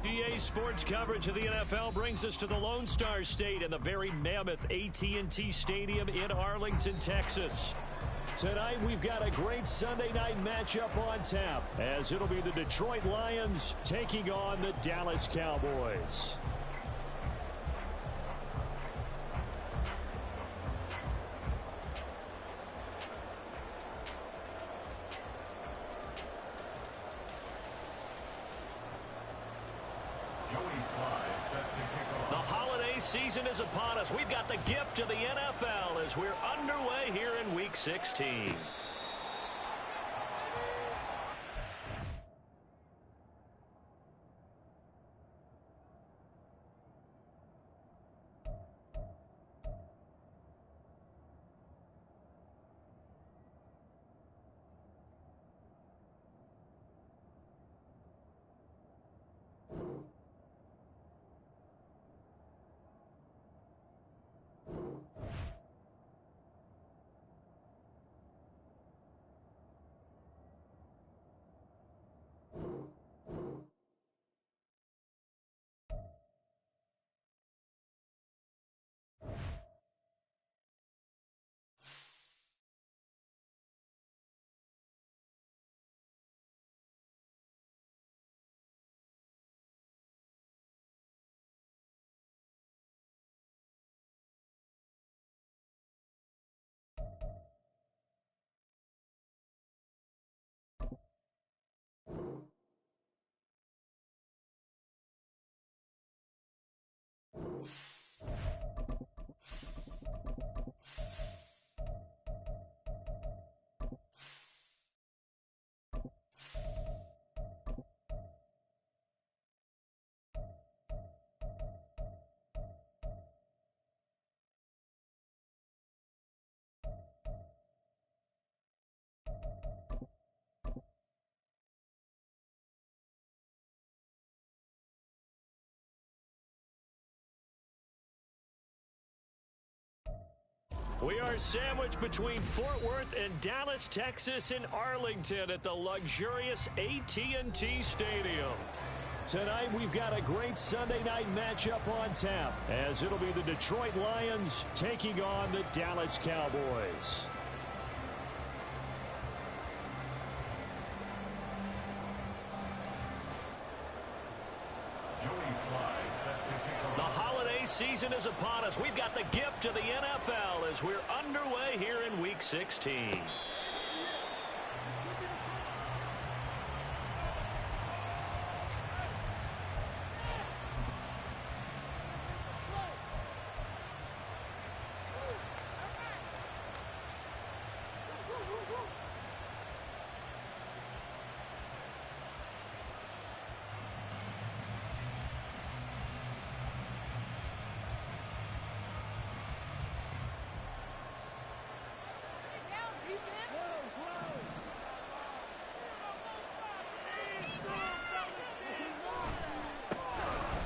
EA Sports coverage of the NFL brings us to the Lone Star State and the very mammoth AT&T Stadium in Arlington, Texas. Tonight, we've got a great Sunday night matchup on tap, as it'll be the Detroit Lions taking on the Dallas Cowboys. Season is upon us. We've got the gift of the NFL as we're underway here in Week 16. We are sandwiched between Fort Worth and Dallas, Texas, in Arlington at the luxurious AT&T Stadium. Tonight, we've got a great Sunday night matchup on tap, as it'll be the Detroit Lions taking on the Dallas Cowboys. Season is upon us. We've got the gift of the NFL as we're underway here in Week 16.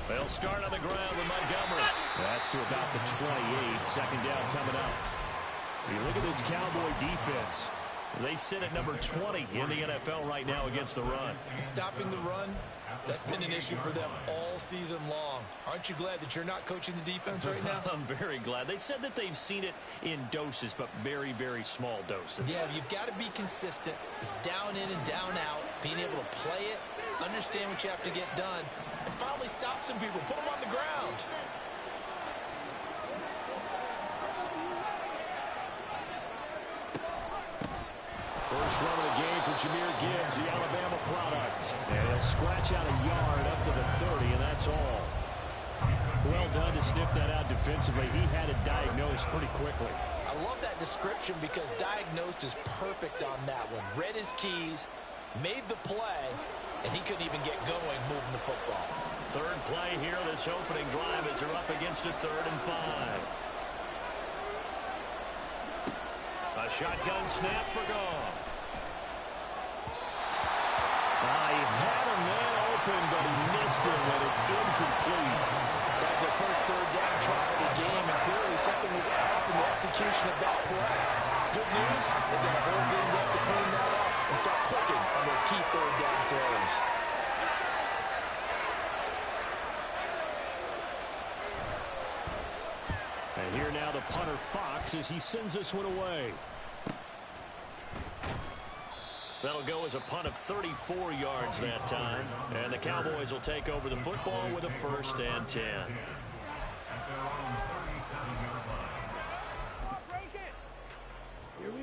They'll start on the ground with Montgomery. That's to about the 28. Second down coming up. You look at this Cowboy defense. They sit at number 20 in the NFL right now against the run. Stopping the run, that's been an issue for them all season long. Aren't you glad that you're not coaching the defense right now? I'm very glad. They said that they've seen it in doses, but very, very small doses. Yeah, you've got to be consistent. It's down in and down out, being able to play it, understand what you have to get done, and finally stop some people, put them on the ground. First run of the game for Jahmyr Gibbs, the Alabama product. And he'll scratch out a yard up to the 30, and that's all. Well done to sniff that out defensively. He had it diagnosed pretty quickly. I love that description because diagnosed is perfect on that one. Read his keys, made the play, and he couldn't even get going moving the football. Third play here, this opening drive as they're up against a 3rd and 5. A shotgun snap for Goff. He had a man open, but he missed him, and it's incomplete. That was the first 3rd down try of the game, and clearly something was off in the execution of that play. Good news, they've got a whole game left to clean that up and start clicking on those key 3rd down throws. Here now the punter Fox as he sends this one away. That'll go as a punt of 34 yards that time. And the Cowboys will take over the football with a 1st and 10.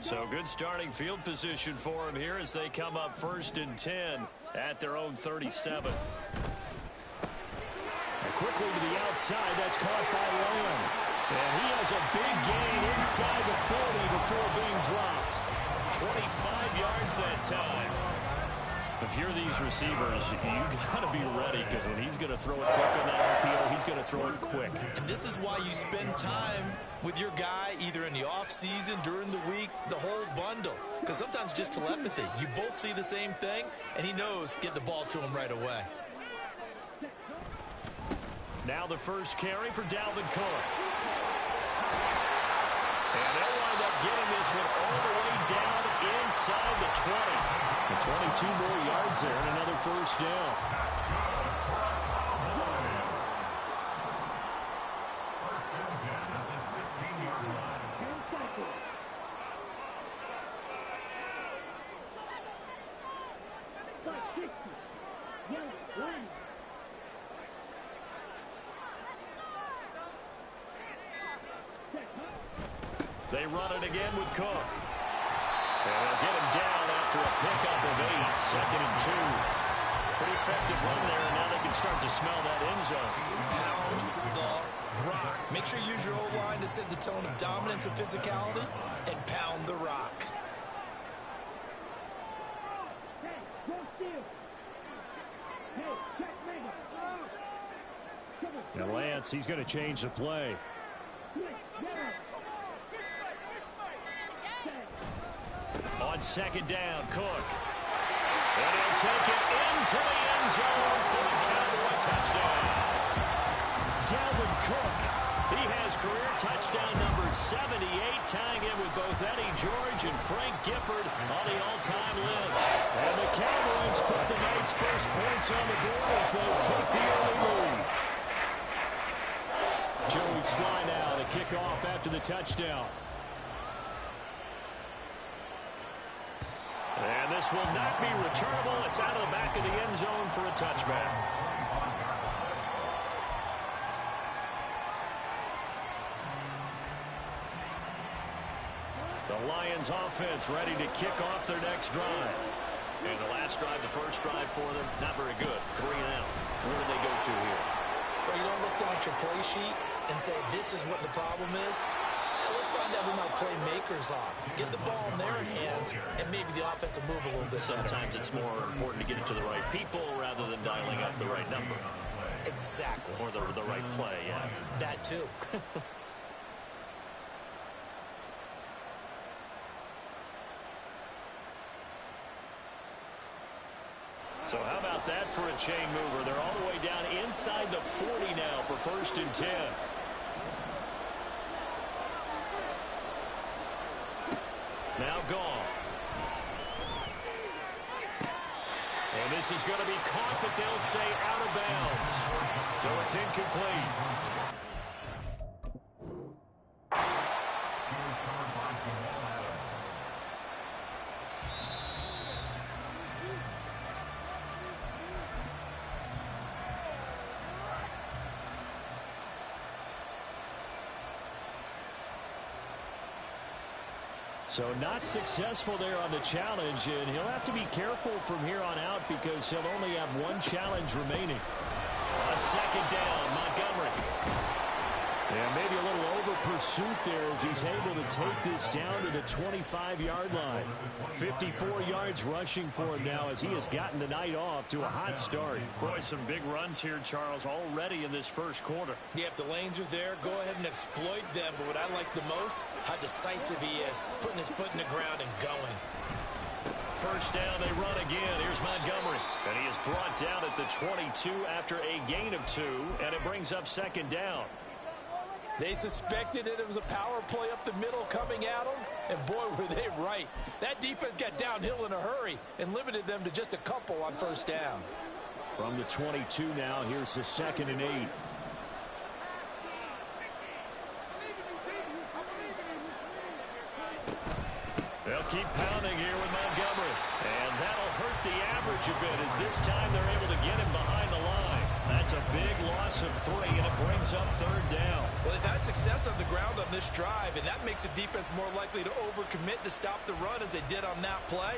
So good starting field position for him here as they come up 1st and 10 at their own 37. And quickly to the outside, that's caught by Lamb. And he has a big gain inside the 40 before being dropped. 25 yards that time. If you're these receivers, you got to be ready because when he's going to throw it quick on that RPO, he's going to throw it quick. And this is why you spend time with your guy either in the offseason, during the week, the whole bundle. Because sometimes just telepathy. You both see the same thing, and he knows get the ball to him right away. Now the first carry for Dalvin Cook. And they'll wind up getting this one all the way down inside the 20. And 22 more yards there and another 1st down. They run it again with Cook. And they'll get him down after a pickup of 8, 2nd and 2. Pretty effective run there, and now they can start to smell that end zone. Pound the rock. Make sure you use your O-line to set the tone of dominance and physicality, and pound the rock. Now Lance, he's going to change the play. On 2nd down, Cook. And he'll take it into the end zone for the Cowboy touchdown. Dalvin Cook, he has career touchdown number 78, tying in with both Eddie George and Frank Gifford on the all-time list. And the Cowboys put the night's first points on the board as they take the early lead. Joey Sly now to kick off after the touchdown. And this will not be returnable. It's out of the back of the end zone for a touchback. The Lions offense ready to kick off their next drive. And the last drive, the first drive for them, not very good. 3 and out. Where do they go to here? Well, you don't look down at your play sheet and say, this is what the problem is. Let's find out who my playmakers are. Get the ball in their hands, and maybe the offense will move a little bit better. Sometimes it's more important to get it to the right people rather than dialing up the right number. Exactly. Or the right play, yeah. That too. So how about that for a chain mover? They're all the way down inside the 40 now for 1st and 10. Now gone. And this is going to be caught, but they'll say out of bounds. So it's incomplete. So not successful there on the challenge, and he'll have to be careful from here on out because he'll only have one challenge remaining. On 2nd down, Montgomery. And maybe a little over pursuit there as he's able to take this down to the 25-yard line. 54 yards rushing for him now as he has gotten the night off to a hot start. Boy, some big runs here, Charles, already in this first quarter. Yeah, if the lanes are there, go ahead and exploit them. But what I like the most, how decisive he is, putting his foot in the ground and going. First down, they run again. Here's Montgomery. And he is brought down at the 22 after a gain of 2, and it brings up 2nd down. They suspected it was a power play up the middle coming at them, and boy, were they right. That defense got downhill in a hurry and limited them to just a couple on 1st down. From the 22 now, here's the 2nd and 8. They'll keep pounding here with Montgomery. And that'll hurt the average a bit as this time they're able to get him behind the line. That's a big loss of 3, and it brings up 3rd down. Well, they've had success on the ground on this drive, and that makes a defense more likely to overcommit to stop the run as they did on that play.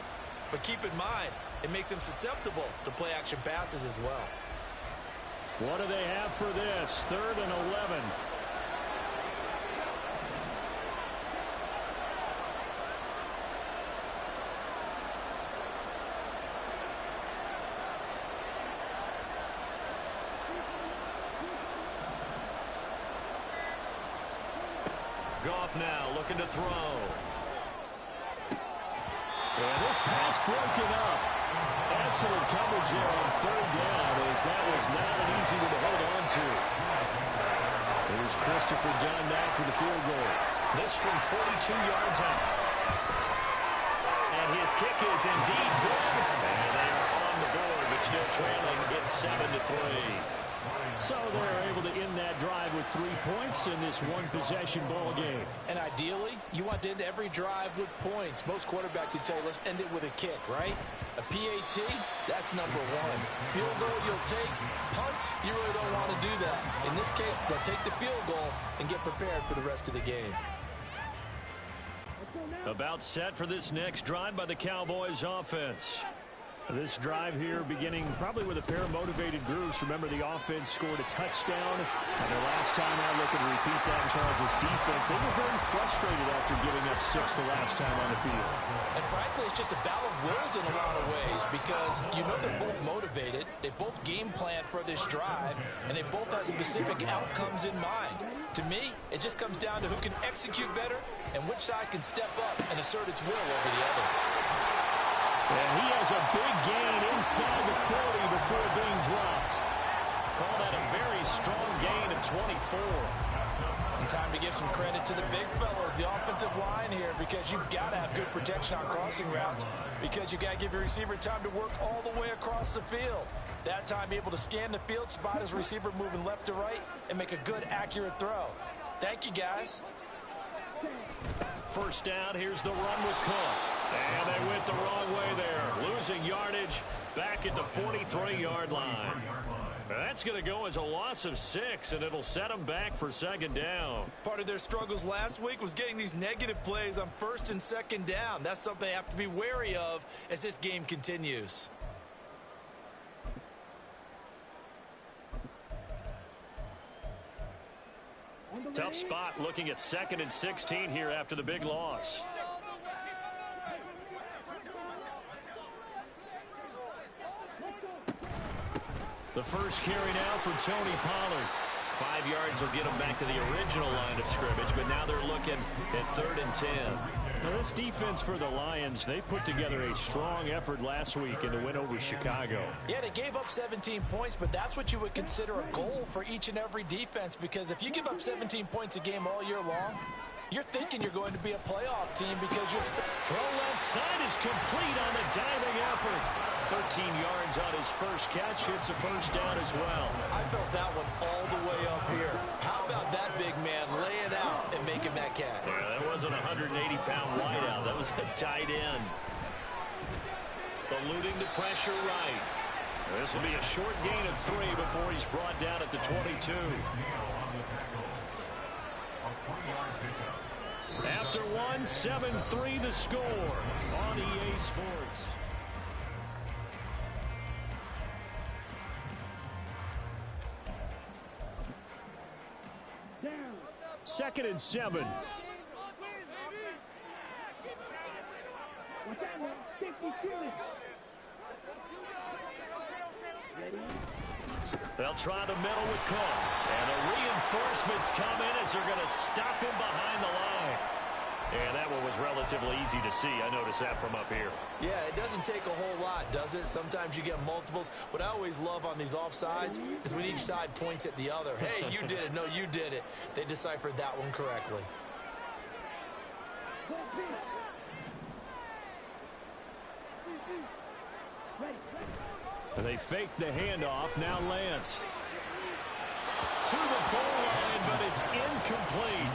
But keep in mind, it makes them susceptible to play-action passes as well. What do they have for this? 3rd and 11. Goff now looking to throw. And this pass broken up. Excellent coverage there on 3rd down as that was not an easy one to hold on to. Here's Christopher Dunn now for the field goal. This from 42 yards out. And his kick is indeed good. And they are on the board, but still trailing. It's 7-3. So they're able to end that drive with 3 points in this one-possession ball game. And ideally, you want to end every drive with points. Most quarterbacks would tell you, let's end it with a kick, right? A PAT, that's number 1. Field goal you'll take. Punts, you really don't want to do that. In this case, they'll take the field goal and get prepared for the rest of the game. About set for this next drive by the Cowboys offense. This drive here beginning probably with a pair of motivated groups. Remember, the offense scored a touchdown. And the last time I look and repeat that in Charles' defense, they were very frustrated after giving up 6 the last time on the field. And frankly, it's just a battle of wills in a lot of ways because you know they're both motivated. They both game plan for this drive, and they both have specific outcomes in mind. To me, it just comes down to who can execute better and which side can step up and assert its will over the other. And he has a big gain inside the 40 before being dropped. Call that a very strong gain of 24. And time to give some credit to the big fellows, the offensive line here, because you've got to have good protection on crossing routes because you've got to give your receiver time to work all the way across the field. That time, be able to scan the field, spot his receiver moving left to right, and make a good, accurate throw. Thank you, guys. First down, here's the run with Cook. And they went the wrong way there. Losing yardage back at the 43-yard line. That's going to go as a loss of 6, and it'll set them back for 2nd down. Part of their struggles last week was getting these negative plays on 1st and 2nd down. That's something they have to be wary of as this game continues. Tough spot looking at 2nd and 16 here after the big loss. The first carry now for Tony Pollard. 5 yards will get him back to the original line of scrimmage, but now they're looking at 3rd and 10. Now this defense for the Lions, they put together a strong effort last week in the win over Chicago. Yeah, they gave up 17 points, but that's what you would consider a goal for each and every defense, because if you give up 17 points a game all year long, you're thinking you're going to be a playoff team because you're... Throw left side is complete on the diving effort. 13 yards on his first catch. It's a first down as well. I felt that one all the way up here. How about that big man laying out and making that catch? Yeah, that wasn't a 180-pound wideout. That was a tight end. Eluding the pressure right. This will be a short gain of 3 before he's brought down at the 22. After 1, 7-3 the score on EA Sports. Second and 7. They'll try the middle with Cook. And the reinforcements come in as they're going to stop him behind the line. And that one was relatively easy to see. I noticed that from up here. Yeah, it doesn't take a whole lot, does it? Sometimes you get multiples. What I always love on these offsides is when each side points at the other. Hey, you did it. No, you did it. They deciphered that one correctly. And they fake the handoff. Now Lance. To the goal line but it's incomplete.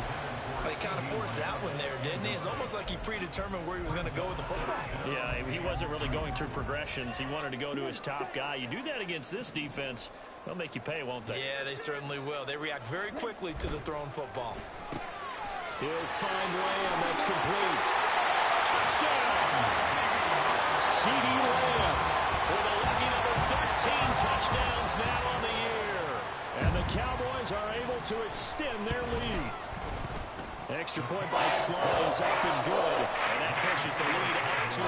He kind of forced that one there, didn't he? It's almost like he predetermined where he was going to go with the football. Yeah, he wasn't really going through progressions. He wanted to go to his top guy. You do that against this defense, they'll make you pay, won't they? Yeah, they certainly will. They react very quickly to the thrown football. He'll find Lamb. That's complete. Touchdown! C.D. Lamb with a lucky number 13 touchdowns now on the year. And the Cowboys are able to extend their lead. Extra point by Sly is up and good. And that pushes the lead up to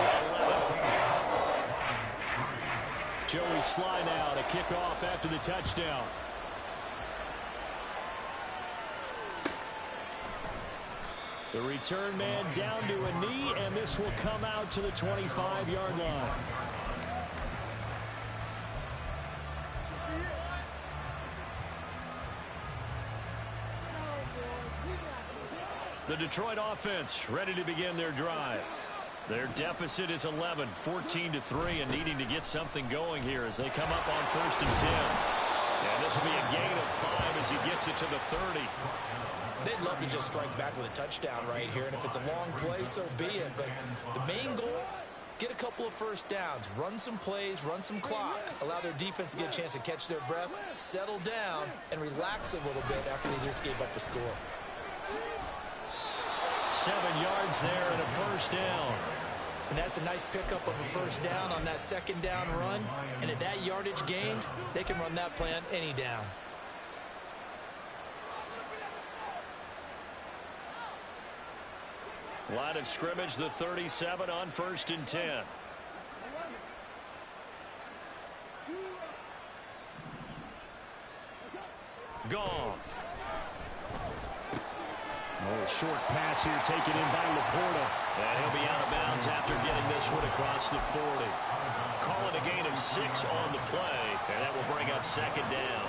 11. Joey Sly now to kick off after the touchdown. The return man down to a knee, and this will come out to the 25-yard line. The Detroit offense ready to begin their drive. Their deficit is 11, 14-3, and needing to get something going here as they come up on 1st and 10. And this will be a gain of 5 as he gets it to the 30. They'd love to just strike back with a touchdown right here, and if it's a long play, so be it. But the main goal, get a couple of first downs, run some plays, run some clock, allow their defense to get a chance to catch their breath, settle down, and relax a little bit after they just gave up the score. 7 yards there and a first down. And that's a nice pickup of a first down on that second down run. And at that yardage gained, they can run that play on any down. Line of scrimmage, the 37 on 1st and 10. Goff. Oh, short pass here taken in by Laporta. And he'll be out of bounds after getting this one across the 40. Call it a gain of 6 on the play, and that will bring up 2nd down.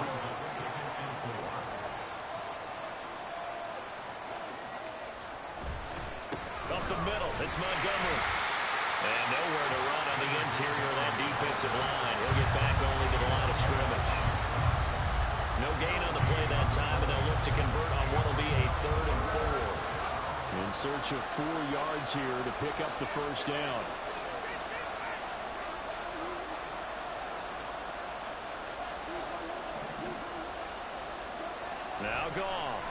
Up the middle, it's Montgomery. And nowhere to run on the interior of that defensive line. He'll get back only to the line of scrimmage. No gain on the play that time, and they'll look to convert on what will be a 3rd and 4. In search of 4 yards here to pick up the first down. Now Goff.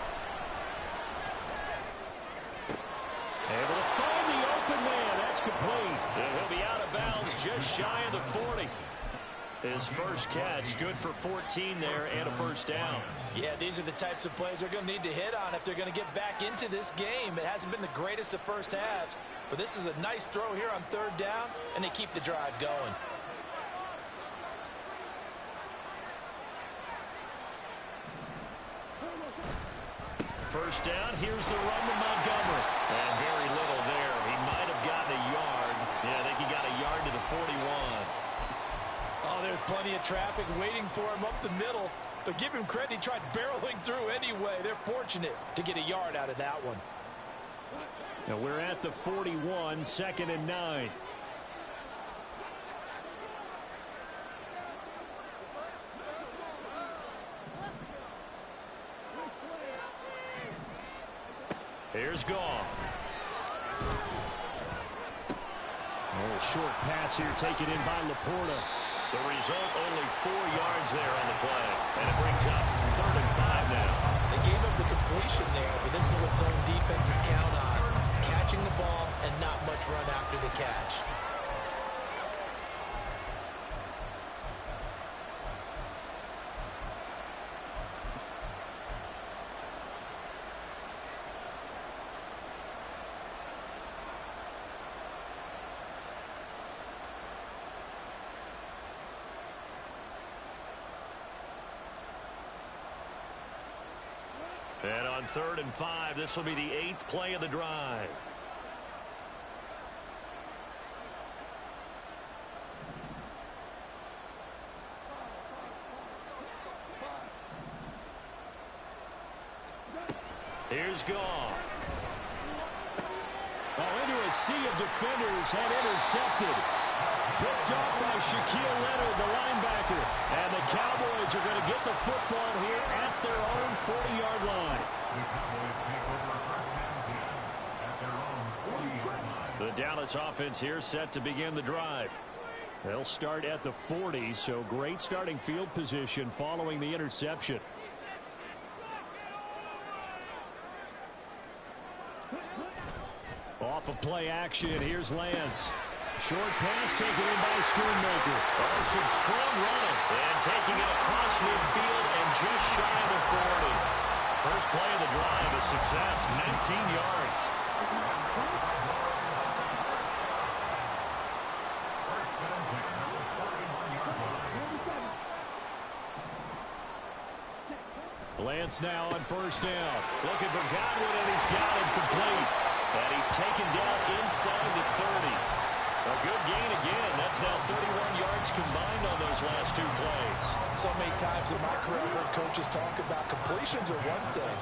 Able to find the open man. That's complete. And he'll be out of bounds just shy of the 40. His first catch, good for 14 there and a first down. Yeah, these are the types of plays they're going to need to hit on if they're going to get back into this game. It hasn't been the greatest of first halves, but this is a nice throw here on 3rd down, and they keep the drive going. First down, here's the run to Montgomery. And very little there. He might have gotten a yard. Yeah, I think he got a yard to the 41. Oh, there's plenty of traffic waiting for him up the middle. But give him credit, he tried barreling through anyway. They're fortunate to get a yard out of that one. Now we're at the 41, 2nd and 9. Here's Goff. Oh, short pass here taken in by Laporta. The result, only 4 yards there on the play. And it brings up 3rd and 5 now. They gave up the completion there, but this is what zone defenses count on. Catching the ball and not much run after the catch. And on 3rd and 5, this will be the 8th play of the drive. Here's Goff. Oh, into a sea of defenders, and intercepted. Picked up by Shaquille Leonard, the linebacker. And the Cowboys are going to get the football here at their own 40-yard line. Dallas offense here set to begin the drive. They'll start at the 40, so great starting field position following the interception. Off of play action, here's Lance. Short pass taken in by Schoonmaker. Oh, some strong running. And taking it across midfield and just shy of the 40. First play of the drive, a success, 19 yards. Lance now on first down. Looking for Godwin, and he's got him complete. And he's taken down inside the 30. A good gain again. That's now 31 yards combined on those last two plays. So many times in my career, I've heard coaches talk about completions are one thing.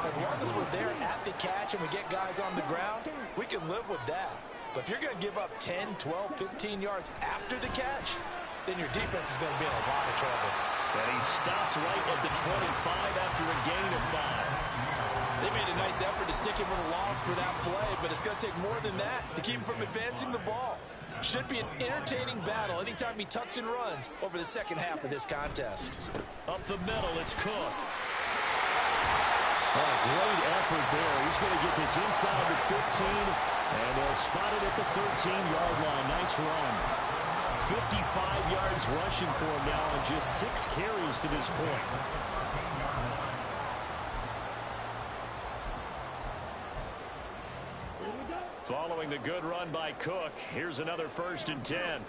As long as we're there at the catch and we get guys on the ground, we can live with that. But if you're going to give up 10, 12, 15 yards after the catch, then your defense is going to be in a lot of trouble. And he stopped right at the 25 after a gain of 5. They made a nice effort to stick him with a loss for that play, but it's going to take more than that to keep him from advancing the ball. Should be an entertaining battle anytime he tucks and runs over the second half of this contest. Up the middle, it's Cook. Oh, great effort there. He's going to get this inside the 15, and they'll spot it at the 13-yard line. Nice run. 55 yards rushing for him now on just 6 carries to this point. Following the good run by Cook, here's another 1st and 10.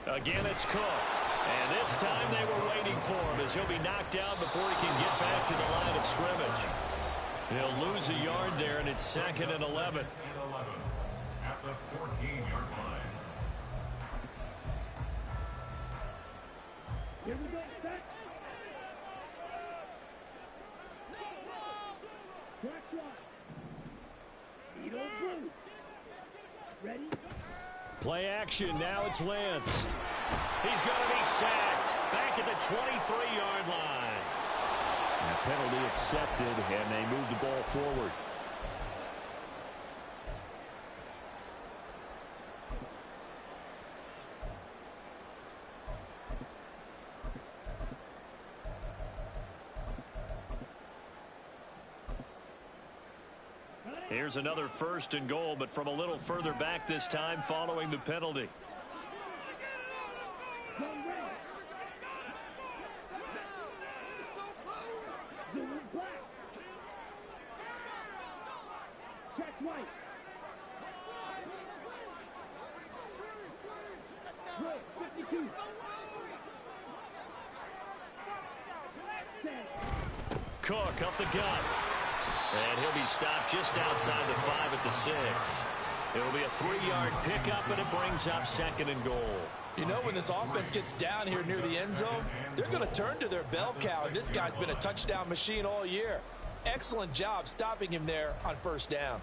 Again, it's Cook. And this time they were waiting for him as he'll be knocked down before he can get back to the line of scrimmage. He'll lose a yard there, and it's 2nd and 11. At the 14-yard line. Here we go, set. Track one. Edo blue. Ready? Play action, now it's Lance. He's going to be sacked. Back at the 23-yard line. And a penalty accepted, and they move the ball forward. Here's another 1st and goal, but from a little further back this time following the penalty. Cook up the gut. And he'll be stopped just outside the 5 at the 6. It'll be a 3-yard pickup, and it brings up 2nd and goal. You know, when this offense gets down here near the end zone, they're going to turn to their bell cow, and this guy's been a touchdown machine all year. Excellent job stopping him there on 1st down.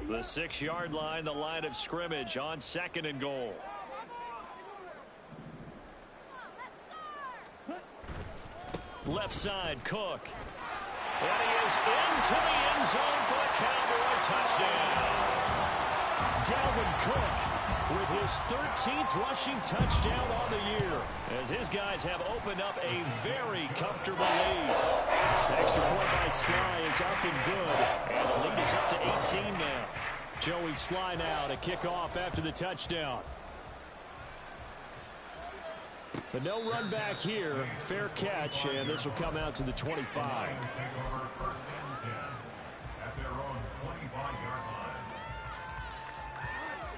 The 6-yard line, the line of scrimmage on 2nd and goal. Left side, Cook. And he is into the end zone for a Cowboy touchdown. Dalvin Cook with his 13th rushing touchdown on the year, as his guys have opened up a very comfortable lead. The extra point by Sly is up and good, and the lead is up to 18 now. Joey Sly now to kick off after the touchdown. But no run back here. Fair catch, and this will come out to the 25.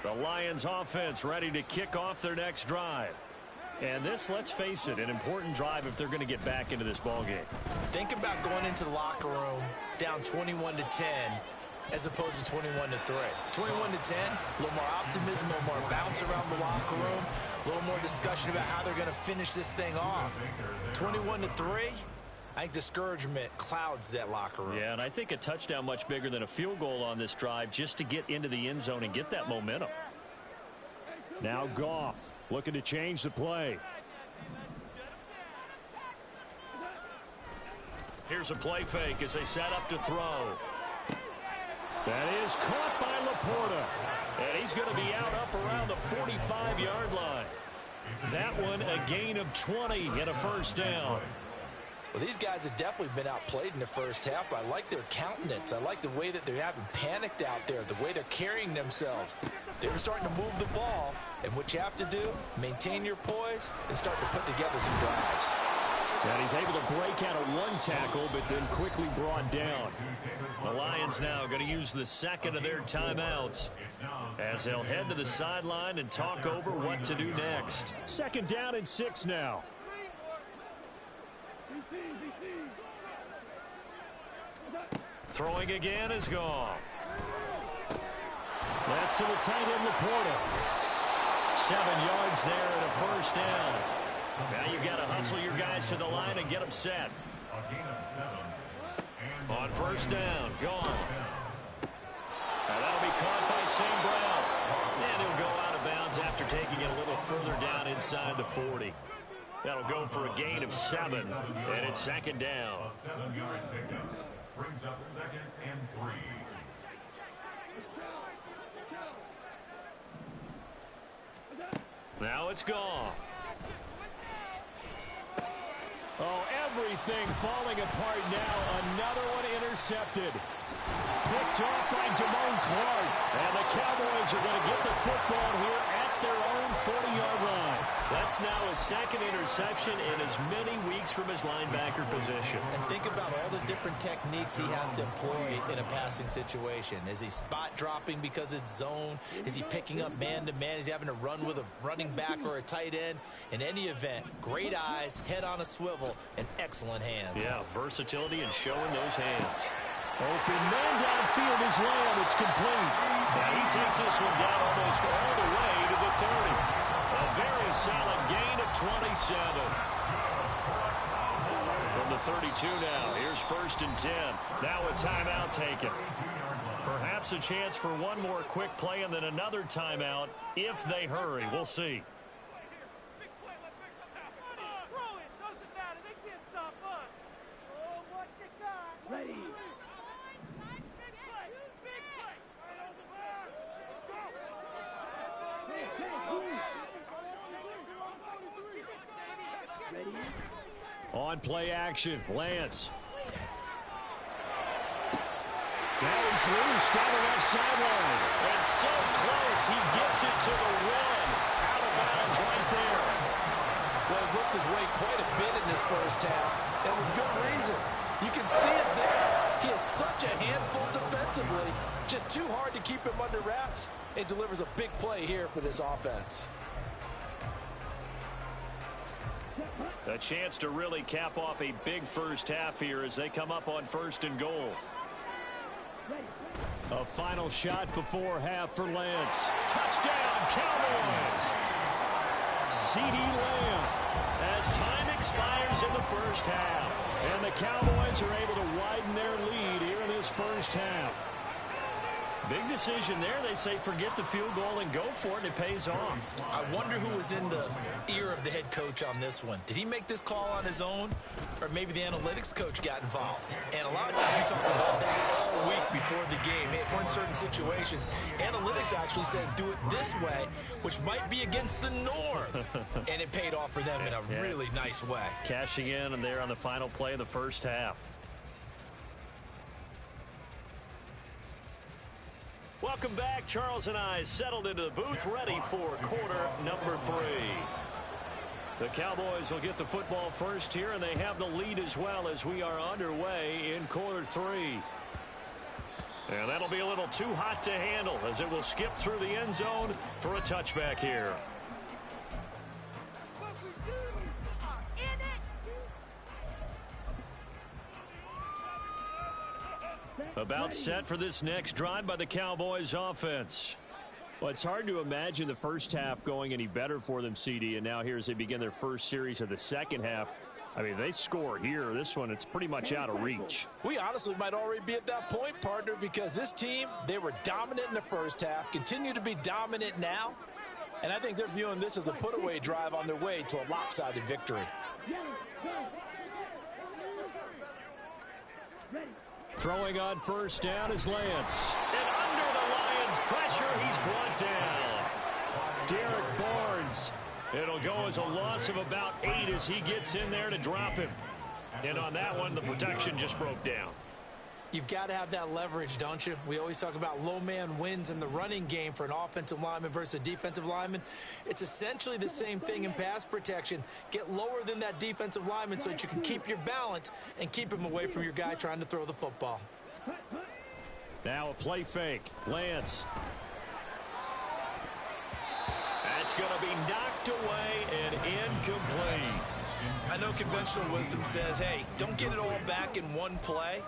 The Lions offense ready to kick off their next drive. And this, let's face it, an important drive if they're going to get back into this ballgame. Think about going into the locker room down 21-10 as opposed to 21-3. 21-10, a little more optimism, a little more bounce around the locker room, a little more discussion about how they're going to finish this thing off. 21-3, I think discouragement clouds that locker room. Yeah, and I think a touchdown much bigger than a field goal on this drive just to get into the end zone and get that momentum. Now Goff looking to change the play. Here's a play fake as they set up to throw. That is caught by Laporta. And he's going to be out up around the 45-yard line. That one a gain of 20 and a first down. Well, these guys have definitely been outplayed in the first half. I like their countenance. I like the way that they're having panicked out there, the way they're carrying themselves. They're starting to move the ball, and what you have to do, maintain your poise and start to put together some drives. And he's able to break out of one tackle, but then quickly brought down. The Lions now going to use the second of their timeouts as they'll head to the sideline and talk over what to do next. Second down and 6 now. Throwing again is Goff. That's to the tight end, Laporta. 7 yards there and a first down. Now you've got to hustle your guys to the line and get them set. On first down, Goff. Now that'll be caught by St. Brown. And he'll go out of bounds after taking it a little further down inside the 40. That'll go for a gain of 7, and it's second down. A 7-yard pickup brings up second and 3. Now it's Goff. Oh, everything falling apart now. Another one intercepted. Picked off by Damone Clark. And the Cowboys are going to get the football here at their own 40-yard line. That's now his second interception in as many weeks from his linebacker position. And think about all the different techniques he has to employ in a passing situation. Is he spot dropping because it's zone? Is he picking up man-to-man? Is he having to run with a running back or a tight end? In any event, great eyes, head on a swivel, and excellent hands. Yeah, versatility and showing those hands. Open man downfield is Lamb. It's complete. Now he takes this one down almost all the way to the 30. A very solid gain of 27. From the 32 now. Here's first and 10. Now a timeout taken. Perhaps a chance for one more quick play and then another timeout if they hurry. We'll see. Ready. On play action, Lance. That is loose down the left sideline. And so close, he gets it to the 1. Out of bounds right there. Well, he worked his way quite a bit in this first half, and with good reason. You can see it there. He is such a handful defensively. Just too hard to keep him under wraps, and delivers a big play here for this offense. A chance to really cap off a big first half here as they come up on first and goal. A final shot before half for Lance. Touchdown, Cowboys! C.D. Lamb as time expires in the first half. And the Cowboys are able to widen their lead here in this first half. Big decision there. They say forget the field goal and go for it, and it pays off. I wonder who was in the ear of the head coach on this one. Did he make this call on his own? Or maybe the analytics coach got involved? And a lot of times you talk about that all week before the game. If we're in certain situations, analytics actually says do it this way, which might be against the norm. And it paid off for them in a really nice way. Cashing in and there on the final play of the first half. Welcome back. Charles and I settled into the booth, ready for quarter number 3. The Cowboys will get the football first here, and they have the lead as well as we are underway in quarter 3. And that'll be a little too hot to handle as it will skip through the end zone for a touchback here. About set for this next drive by the Cowboys offense. Well, it's hard to imagine the first half going any better for them, CD, and now here as they begin their first series of the second half, I mean, they score here. This one, it's pretty much out of reach. We honestly might already be at that point, partner, because this team, they were dominant in the first half, continue to be dominant now, and I think they're viewing this as a put-away drive on their way to a lopsided victory. Throwing on first down is Lance. And under the Lions' pressure, he's brought down. Derek Barnes. It'll go as a loss of about 8 as he gets in there to drop him. And on that one, the protection just broke down. You've got to have that leverage, don't you? We always talk about low man wins in the running game for an offensive lineman versus a defensive lineman. It's essentially the same thing in pass protection. Get lower than that defensive lineman so that you can keep your balance and keep him away from your guy trying to throw the football. Now a play fake. Lance. That's going to be knocked away and incomplete. I know conventional wisdom says, hey, don't get it all back in one play.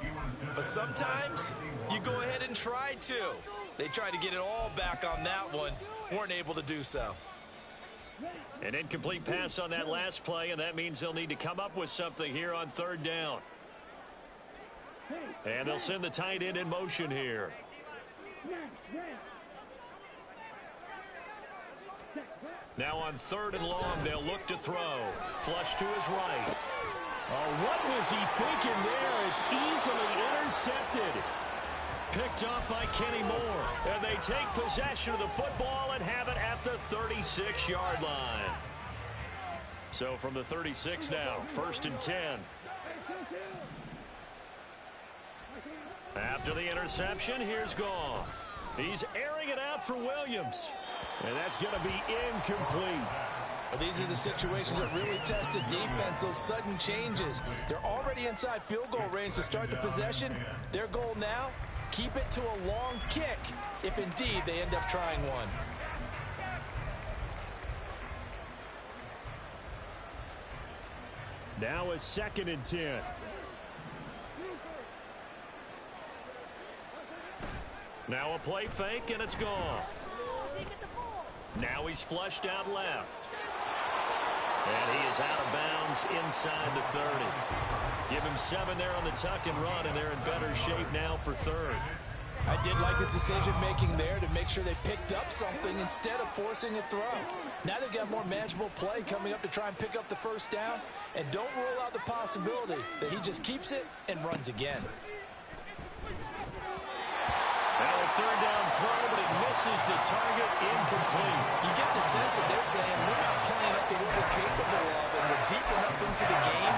But sometimes you go ahead and try to. They tried to get it all back on that one. Weren't able to do so. An incomplete pass on that last play, and that means they'll need to come up with something here on third down. And they'll send the tight end in motion here. Now on third and long, they'll look to throw. Flush to his right. Oh, what was he thinking there? It's easily intercepted. Picked up by Kenny Moore. And they take possession of the football and have it at the 36-yard line. So from the 36 now, 1st and 10. After the interception, here's Goff. He's airing it out for Williams. And that's going to be incomplete. Well, these are the situations that really test the defense, those sudden changes. They're already inside field goal range to start the possession. Their goal now, keep it to a long kick, if indeed they end up trying one. Now a 2nd and 10. Now a play fake, and it's gone. Now he's flushed out left. And he is out of bounds inside the 30. Give him 7 there on the tuck and run, and they're in better shape now for third. I did like his decision-making there to make sure they picked up something instead of forcing a throw. Now they've got more manageable play coming up to try and pick up the first down, and don't rule out the possibility that he just keeps it and runs again. Now a third down throw, but it misses the target, incomplete. You get the sense that they're saying we're not playing up to what we're capable of, and we're deep enough into the game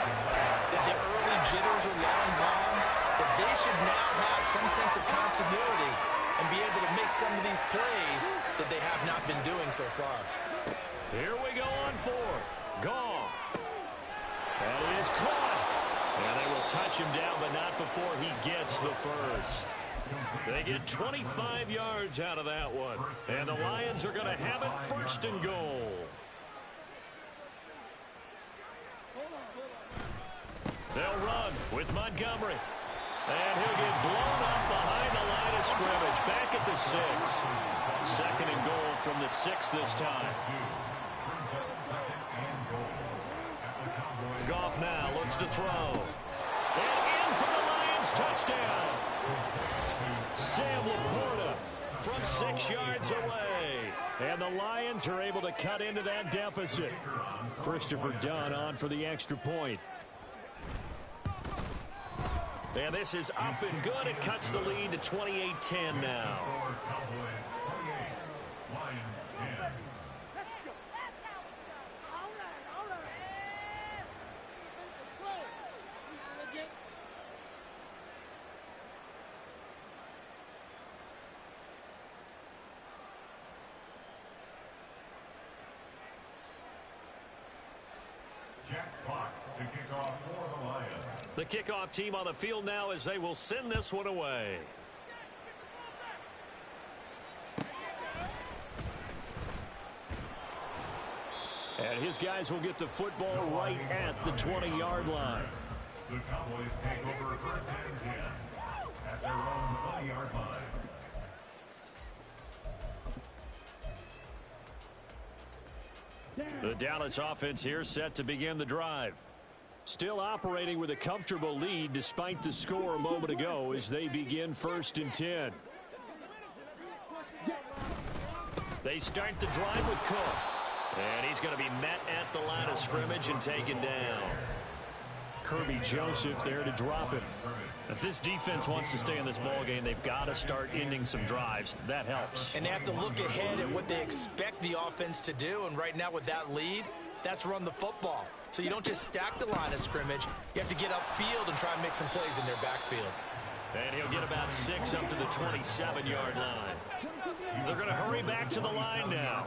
that the early jitters are long gone, that they should now have some sense of continuity and be able to make some of these plays that they have not been doing so far. Here we go on 4th. Goff. And it is caught. And they will touch him down, but not before he gets the first. They get 25 yards out of that one. And the Lions are going to have it 1st and goal. They'll run with Montgomery. And he'll get blown up behind the line of scrimmage. Back at the 6. 2nd and goal from the 6 this time. Goff now looks to throw. And in for the Lions touchdown. Sam Laporta from 6 yards away. And the Lions are able to cut into that deficit. Christopher Dunn on for the extra point. And this is up and good. It cuts the lead to 28-10 now. The kickoff team on the field now as they will send this one away. And his guys will get the football right at the 20-yard line. The Cowboys take over 1st and 10 at their own 20-yard line. The Dallas offense here set to begin the drive. Still operating with a comfortable lead despite the score a moment ago as they begin 1st and 10. They start the drive with Cook. And he's going to be met at the line of scrimmage and taken down. Kirby Joseph there to drop him. If this defense wants to stay in this ball game, they've got to start ending some drives. That helps. And they have to look ahead at what they expect the offense to do. And right now with that lead, that's run the football. So you don't just stack the line of scrimmage. You have to get upfield and try and make some plays in their backfield. And he'll get about 6 up to the 27-yard line. They're going to hurry back to the line now.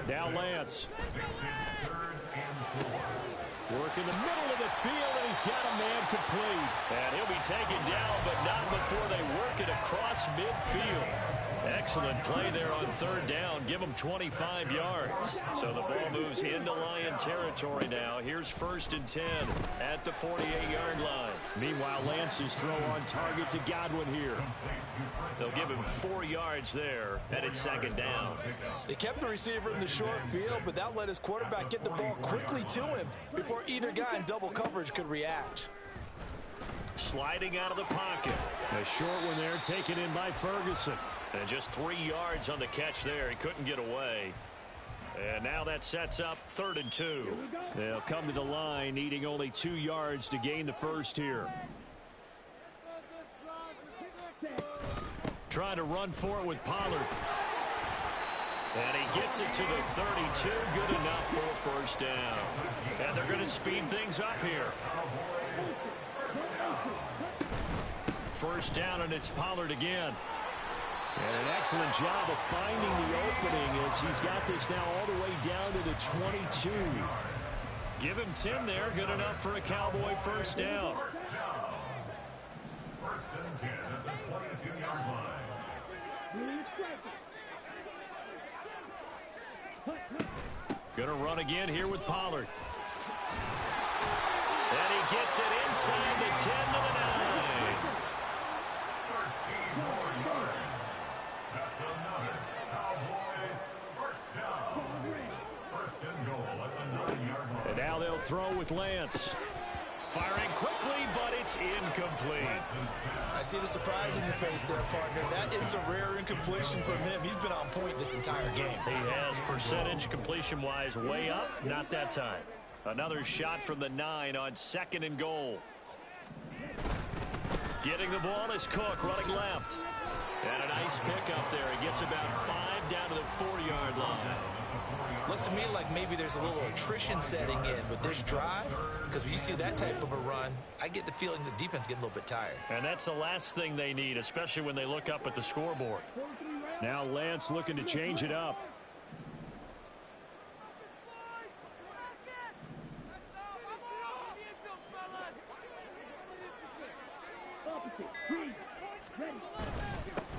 Now Lance. Work in the middle of the field, and he's got a man complete. And he'll be taken down, but not before they work it across midfield. Excellent play there on 3rd down. Give them 25 yards. So the ball moves into Lion territory now. Here's 1st and 10 at the 48-yard line. Meanwhile, Lance's throw on target to Godwin here. They'll give him 4 yards there, and it's 2nd down. They kept the receiver in the short field, but that let his quarterback get the ball quickly to him before either guy in double coverage could react. Sliding out of the pocket. A short one there taken in by Ferguson. And just 3 yards on the catch there. He couldn't get away. And now that sets up 3rd and 2. They'll come to the line needing only 2 yards to gain the first here. Trying to run for it with Pollard. And he gets it to the 32. Good enough for 1st down. And they're going to speed things up here. 1st down, and it's Pollard again. And an excellent job of finding the opening as he's got this now all the way down to the 22. Give him 10 there. Good enough for a Cowboy 1st down. 1st and 10 at the 22-yard line. Going to run again here with Pollard. And he gets it inside the 10 to the 9. 13 more yards. That's another Cowboys 1st down. 1st and goal at the 9-yard line. And now they'll throw with Lance. Firing quickly, but it's incomplete. I see the surprise in your face there, partner. That is a rare incompletion from him. He's been on point this entire game. He has percentage completion-wise way up. Not that time. Another shot from the 9 on 2nd and goal. Getting the ball is Cook running left. And a nice pickup there. He gets about 5 down to the 40-yard line. Looks to me like maybe there's a little attrition setting in with this drive, because when you see that type of a run, I get the feeling the defense getting a little bit tired. And that's the last thing they need, especially when they look up at the scoreboard. Now Lance looking to change it up.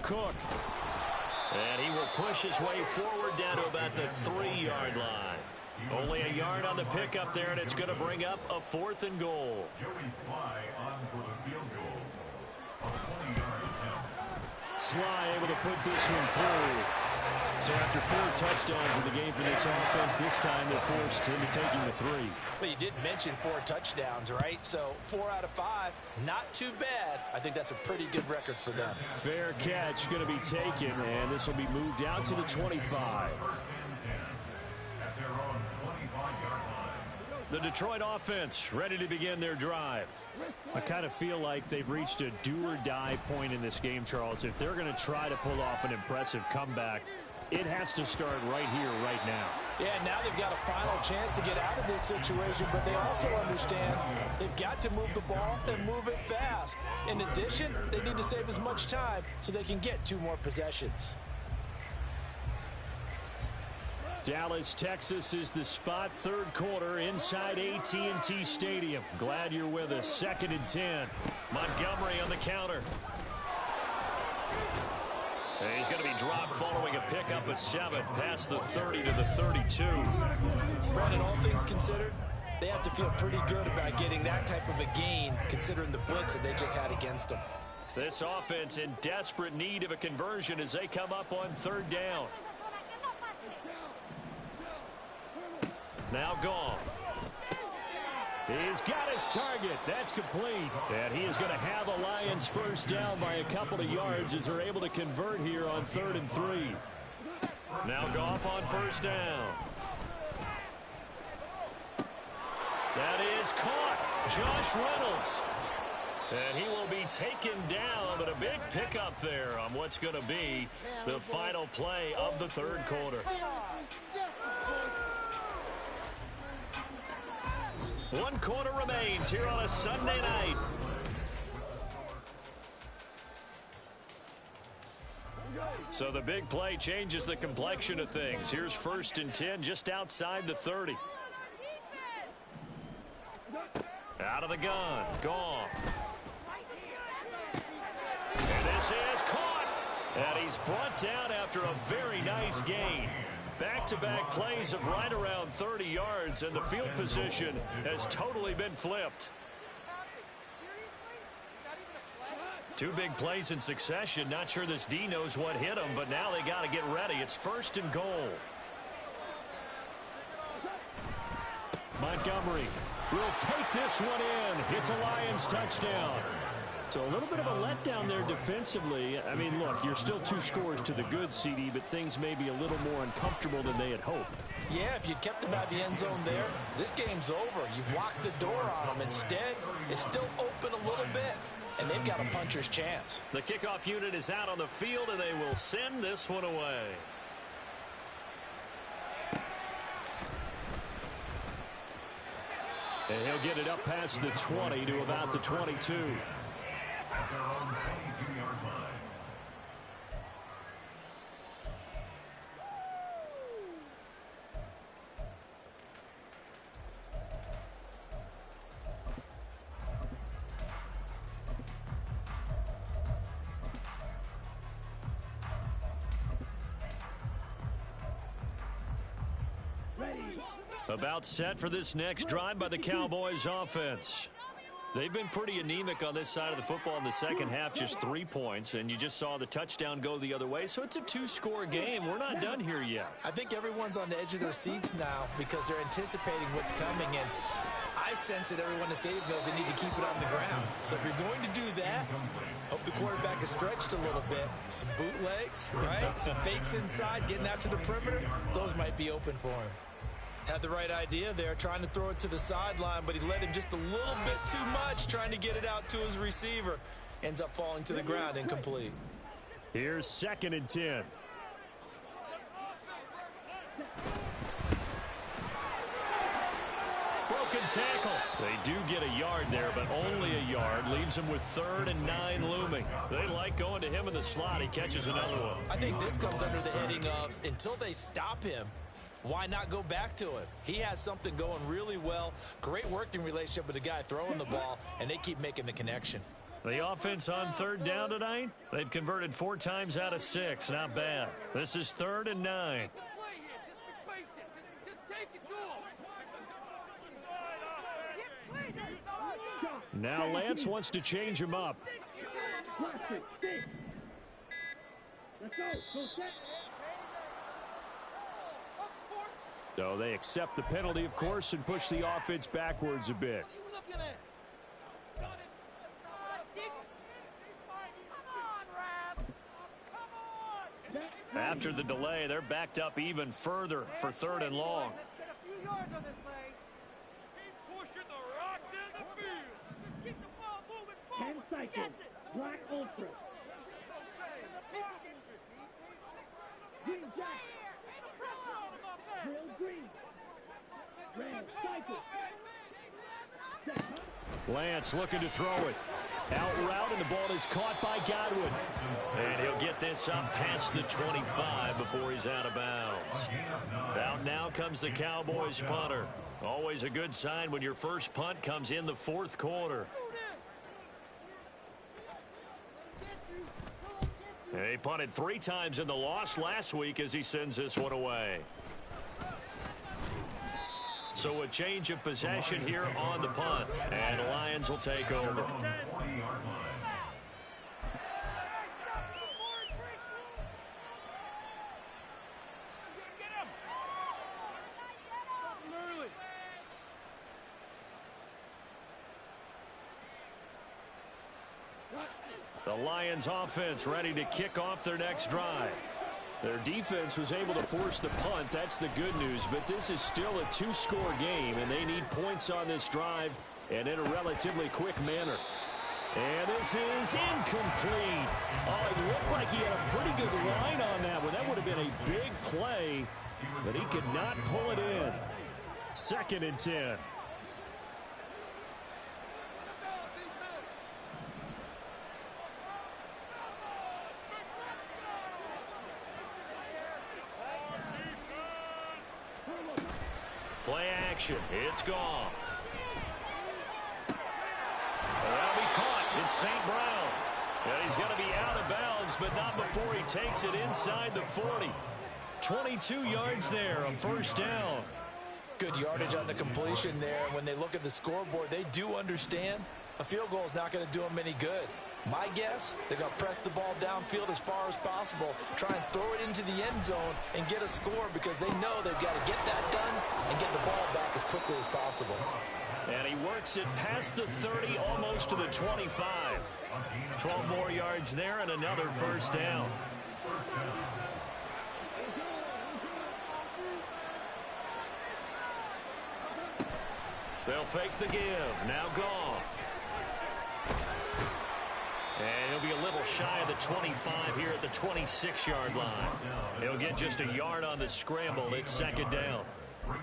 Cook. And he will push his way forward down to about the 3-yard line. Only a yard on the pickup there, and it's going to bring up a 4th and goal. Joey Sly on for the field goal. A 20-yard attempt. Sly able to put this one through. So after 4 touchdowns in the game for this offense, this time they're forced into taking the 3. Well, you did mention 4 touchdowns, right? So 4 out of 5, not too bad. I think that's a pretty good record for them. Fair catch going to be taken, and this will be moved out to the 25. 1st and 10 at their own 25-yard line. The Detroit offense ready to begin their drive. I kind of feel like they've reached a do-or-die point in this game, Charles. If they're going to try to pull off an impressive comeback, it has to start right here, right now. Yeah, now they've got a final chance to get out of this situation, but they also understand they've got to move the ball and move it fast. In addition, they need to save as much time so they can get 2 more possessions. Dallas, Texas is the spot. 3rd quarter inside AT&T Stadium. Glad you're with us. 2nd and 10. Montgomery on the counter. And he's going to be dropped following a pickup of 7 past the 30 to the 32. Brandon, all things considered, they have to feel pretty good about getting that type of a gain considering the blitz that they just had against them. This offense in desperate need of a conversion as they come up on 3rd down. Now Goff. He's got his target. That's complete. And he is going to have a Lions first down by a couple of yards as they're able to convert here on 3rd and 3. Now Goff on first down. That is caught. Josh Reynolds. And he will be taken down, but a big pickup there on what's going to be the final play of the 3rd quarter. 1 quarter remains here on a Sunday night. So the big play changes the complexion of things. Here's 1st and 10 just outside the 30. Out of the gun. Gone. And this is caught. And he's brought down after a very nice gain. Back-to-back plays of right around 30 yards, and the field position has totally been flipped. 2 big plays in succession. Not sure this D knows what hit him, but now they got to get ready. It's 1st and goal. Montgomery will take this one in. It's a Lions touchdown. So a little bit of a letdown there defensively. I mean, look, you're still 2 scores to the good, CD, but things may be a little more uncomfortable than they had hoped. Yeah, if you kept them out of the end zone there, this game's over. You've locked the door on them. Instead, it's still open a little bit, and they've got a puncher's chance. The kickoff unit is out on the field, and they will send this one away. And he'll get it up past the 20 to about the 22. At their own 22-yard line. About set for this next drive by the Cowboys offense. They've been pretty anemic on this side of the football in the second half, just 3 points, and you just saw the touchdown go the other way, so it's a 2-score game. We're not done here yet. I think everyone's on the edge of their seats now because they're anticipating what's coming, and I sense that everyone in the stadium knows they need to keep it on the ground. So if you're going to do that, hope the quarterback is stretched a little bit. Some bootlegs, right? Some fakes inside, getting out to the perimeter. Those might be open for him. Had the right idea there, trying to throw it to the sideline, but he let him just a little bit too much, trying to get it out to his receiver. Ends up falling to the ground, incomplete. Here's 2nd and 10. Broken tackle. They do get a yard there, but only a yard. Leaves him with 3rd and 9 looming. They like going to him in the slot. He catches another one. I think this comes under the heading of until they stop him, why not go back to him? He has something going really well. Great working relationship with the guy throwing the ball, and they keep making the connection. The offense on 3rd down tonight, they've converted 4 times out of 6. Not bad. This is 3rd and 9. Now Lance wants to change him up. Let's go. So they accept the penalty, of course, and push the offense backwards a bit. After the delay, they're backed up even further for 3rd and long. Let's get a few yards on this play. Keep pushing the rock to the field. Just keep the ball moving forward. 10 seconds. Black Ultra. Green Jack. Real green. Red cycle. Lance looking to throw it. Out route, and the ball is caught by Godwin. And he'll get this up past the 25 before he's out of bounds. Out now comes the Cowboys punter. Always a good sign when your first punt comes in the 4th quarter. And he punted 3 times in the loss last week as he sends this one away. So a change of possession here on the punt, and the Lions will take over. The Lions offense ready to kick off their next drive. Their defense was able to force the punt. That's the good news. But this is still a 2-score game, and they need points on this drive and in a relatively quick manner. And this is incomplete. Oh, it looked like he had a pretty good line on that one. That would have been a big play, but he could not pull it in. 2nd and 10. Play action. It's Goff. That'll be caught. It's St. Brown. And he's going to be out of bounds, but not before he takes it inside the 40. 22 yards there, a first down. Good yardage on the completion there. When they look at the scoreboard, they do understand a field goal is not going to do them any good. My guess, they're going to press the ball downfield as far as possible, try and throw it into the end zone and get a score because they know they've got to get that done and get the ball back as quickly as possible. And he works it past the 30, almost to the 25. 12 more yards there and another first down. They'll fake the give. Now Goff. And he'll be a little shy of the 25 here at the 26-yard line. He'll get just a yard on the scramble. It's 2nd down.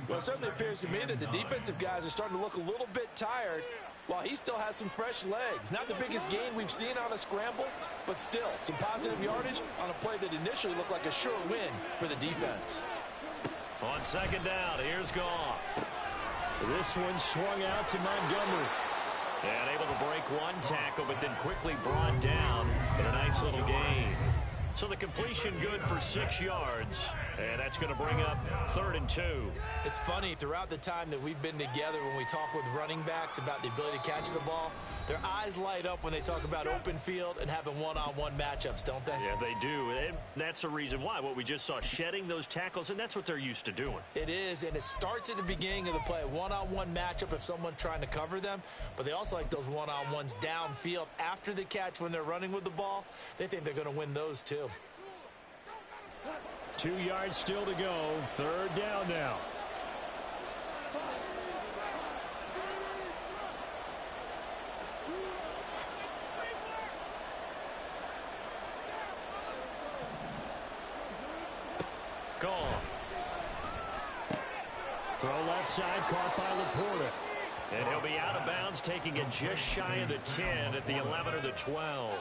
Well, it certainly appears to me that the defensive guys are starting to look a little bit tired while he still has some fresh legs. Not the biggest gain we've seen on a scramble, but still some positive yardage on a play that initially looked like a sure win for the defense. On 2nd down, here's Goff. This one swung out to Montgomery. And able to break one tackle, but then quickly brought down in a nice little gain. So the completion good for 6 yards. And that's going to bring up 3rd and 2. It's funny, throughout the time that we've been together, when we talk with running backs about the ability to catch the ball, their eyes light up when they talk about open field and having one-on-one matchups, don't they? Yeah, they do. And that's the reason why. What we just saw, shedding those tackles, and that's what they're used to doing. It is, and it starts at the beginning of the play, one-on-one matchup if someone's trying to cover them, but they also like those one-on-ones downfield after the catch when they're running with the ball. They think they're going to win those too. 2 yards still to go. 3rd down now. Gone. Throw left side, caught by Laporta. And he'll be out of bounds, taking it just shy of the 10 at the 11 or the 12.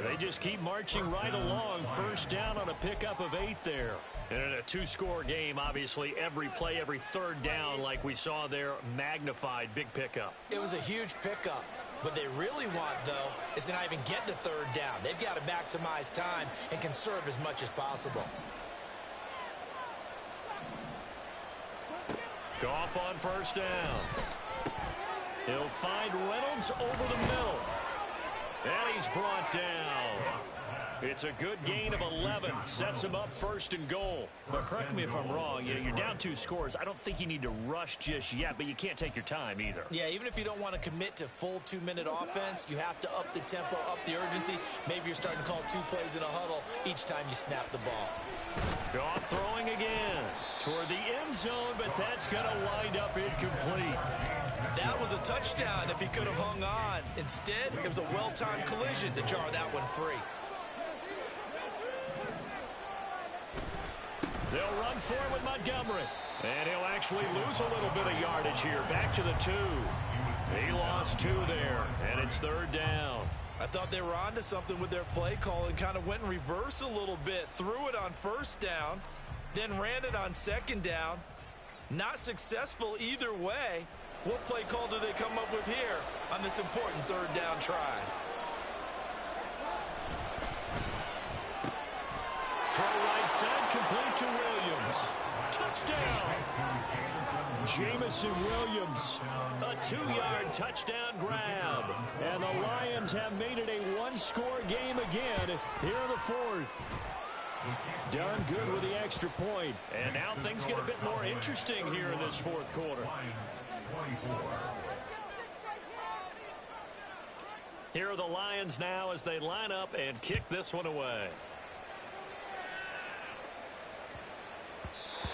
They just keep marching right along. 1st down on a pickup of 8 there. And in a 2-score game, obviously, every play, every 3rd down, like we saw there, magnified, big pickup. It was a huge pickup. What they really want, though, is to not even get to 3rd down. They've got to maximize time and conserve as much as possible. Goff on 1st down. He'll find Reynolds over the middle. And he's brought down. It's a good gain of 11. Sets him up 1st and goal. But correct me if I'm wrong. You're down 2 scores. I don't think you need to rush just yet, but you can't take your time either. Yeah, even if you don't want to commit to full 2-minute offense, you have to up the tempo, up the urgency. Maybe you're starting to call 2 plays in a huddle each time you snap the ball. Goff throwing again toward the end zone, but that's going to wind up incomplete. That was a touchdown if he could have hung on. Instead, it was a well-timed collision to jar that one free. They'll run for it with Montgomery. And he'll actually lose a little bit of yardage here. Back to the 2. He lost 2 there, and it's 3rd down. I thought they were onto something with their play call and kind of went in reverse a little bit. Threw it on 1st down, then ran it on 2nd down. Not successful either way. What play call do they come up with here on this important 3rd down try? Throw right side, complete to Williams. Touchdown! Jamison Williams, a 2-yard touchdown grab. And the Lions have made it a 1-score game again here in the 4th. Done good with the extra point. And now things get a bit more interesting here in this 4th quarter. Here are the Lions now as they line up and kick this one away.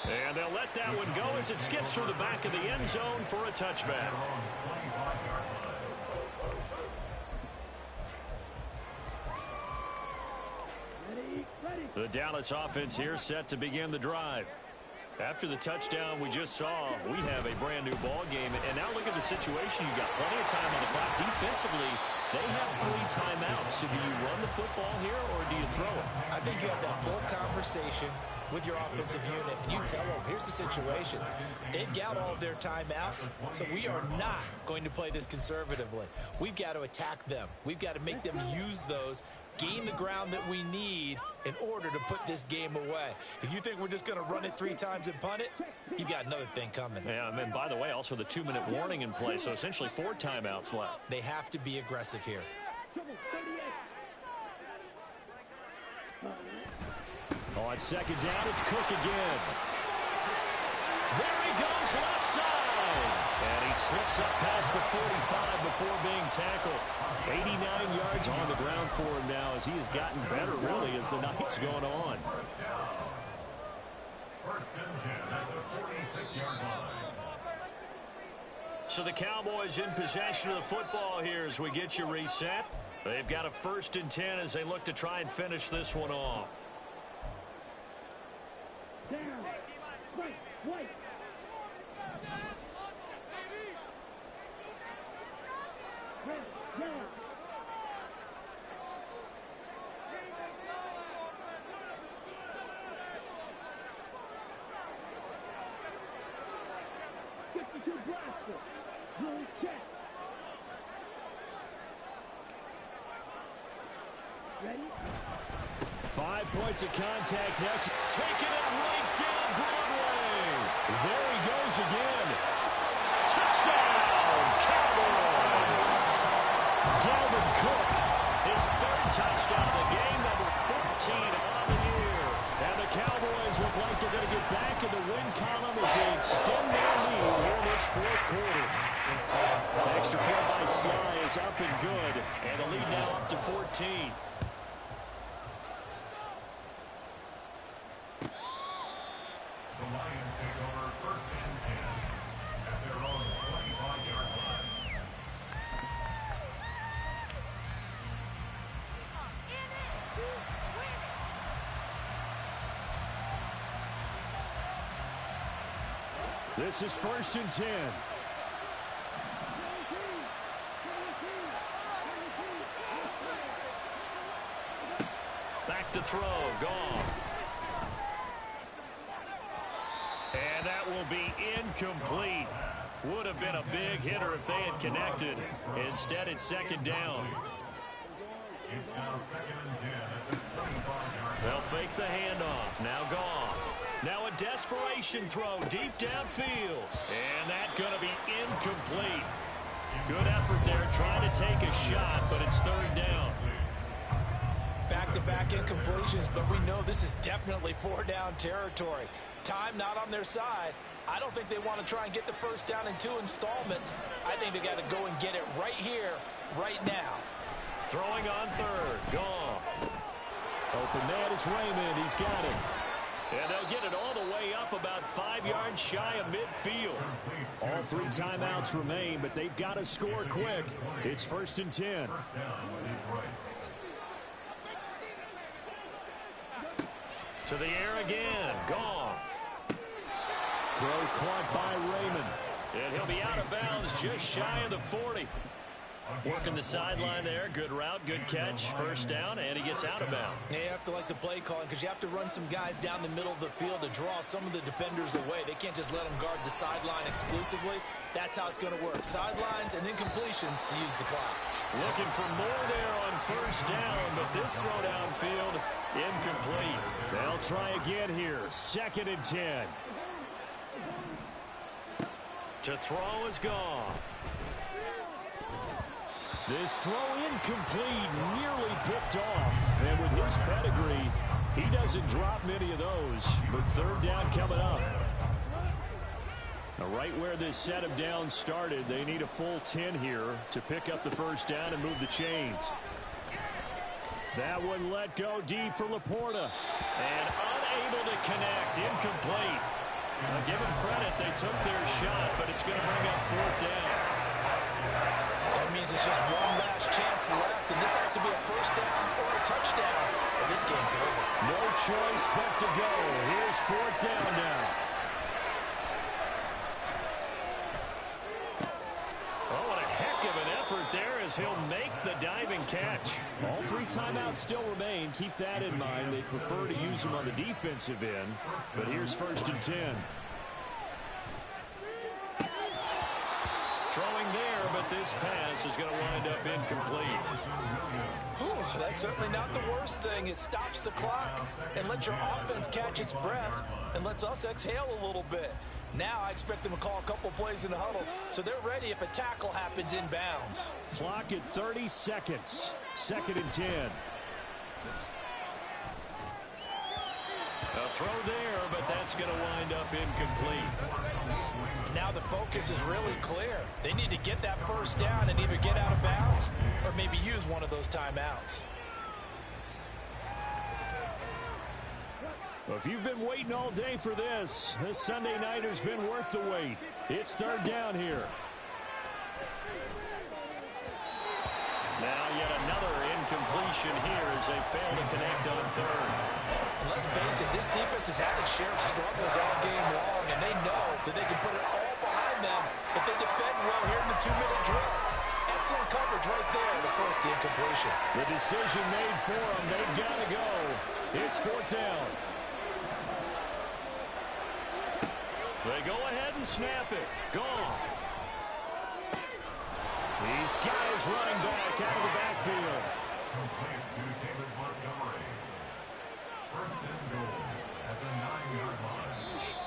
And they'll let that one go as it skips through the back of the end zone for a touchback. The Dallas offense here set to begin the drive. After the touchdown we just saw, we have a brand new ball game. And now look at the situation. You've got plenty of time on the clock. Defensively, they have 3 timeouts. So do you run the football here or do you throw it? I think you have that full conversation with your offensive unit, and you tell them, here's the situation. They've got all of their timeouts, so we are not going to play this conservatively. We've got to attack them. We've got to make them use those, gain the ground that we need in order to put this game away. If you think we're just going to run it 3 times and punt it, you've got another thing coming. Yeah, and by the way, also the 2-minute warning in play, so essentially 4 timeouts left. They have to be aggressive here. On second down, it's Cook again. There he goes, left side. And he slips up past the 45 before being tackled. 89 yards on the ground for him now as he has gotten better, really, as the night's going on. First and 10 at the 46-yard line. So the Cowboys in possession of the football here as we get you reset. They've got a 1st and 10 as they look to try and finish this one off. Down. Wait. Down. Ready? 5 points of contact. Taking it right down Broadway. There he goes again. Touchdown, Cowboys. Dalvin Cook, his 3rd touchdown of the game, number 14 on the year. And the Cowboys look like they're going to get back in the win column as they extend their lead here in this 4th quarter. Extra point by Sly is up and good. And the lead now up to 14. The Lions take over 1st and 10 at their own 25-yard line. This is 1st and 10. Back to throw, Goff. And that will be incomplete. Would have been a big hitter if they had connected. Instead, it's 2nd down. It's now 2nd and 10 at the 25-yard line. They'll fake the handoff. Now Goff. Now a desperation throw deep downfield. And that's going to be incomplete. Good effort there trying to take a shot, but it's 3rd down. Back-to-back incompletions, but we know this is definitely 4-down territory. Time not on their side. I don't think they want to try and get the 1st down in 2 installments. I think they got to go and get it right here, right now. Throwing on 3rd. Goff. Open man is Raymond. He's got it. And they'll get it all the way up about 5 yards shy of midfield. All 3 timeouts remain, but they've got to score quick. It's 1st and 10. First down with his right. To the air again. Goff. Throw caught by Raymond. And he'll be out of bounds just shy of the 40. Working the sideline there. Good route, good catch. 1st down, and he gets out of bounds. Yeah, you have to like the play calling because you have to run some guys down the middle of the field to draw some of the defenders away. They can't just let them guard the sideline exclusively. That's how it's going to work. Sidelines and incompletions to use the clock. Looking for more there on 1st down, but this throw downfield, incomplete. They'll try again here. 2nd and 10. To throw is Goff. This throw incomplete, nearly picked off. And with his pedigree, he doesn't drop many of those. But 3rd down coming up. Right where this set of downs started, they need a full 10 here to pick up the first down and move the chains. That one let go deep for Laporta. And unable to connect. Incomplete. Give them credit. They took their shot, but it's going to bring up fourth down. That means it's just one last chance left, and this has to be a first down or a touchdown, or this game's over. No choice but to go. Here's fourth down now. Oh, what a heck of an effort there as he'll make the diving catch. All three timeouts still remain. Keep that in mind. They prefer to use them on the defensive end, but here's first and 10. Throwing there, but this pass is going to wind up incomplete. Ooh, that's certainly not the worst thing. It stops the clock and lets your offense catch its breath and lets us exhale a little bit. Now I expect them to call a couple plays in the huddle, so they're ready if a tackle happens inbounds. Clock at 30 seconds. Second and 10. A throw there, but that's going to wind up incomplete. Now the focus is really clear. They need to get that first down and either get out of bounds or maybe use one of those timeouts. Well, if you've been waiting all day for this Sunday nighter's been worth the wait. It's third down here. Now yet another incompletion here as they fail to connect on third. And let's face it, this defense has had its share of struggles all game long, and they know that they can put it all behind them if they defend well here in the 2-minute drill. Excellent coverage right there to force the incompletion. The decision made for them. They've got to go. It's fourth down. They go ahead and snap it. Gone. These guys running back out of the backfield. Complete to David Montgomery. First and goal at the 9-yard line.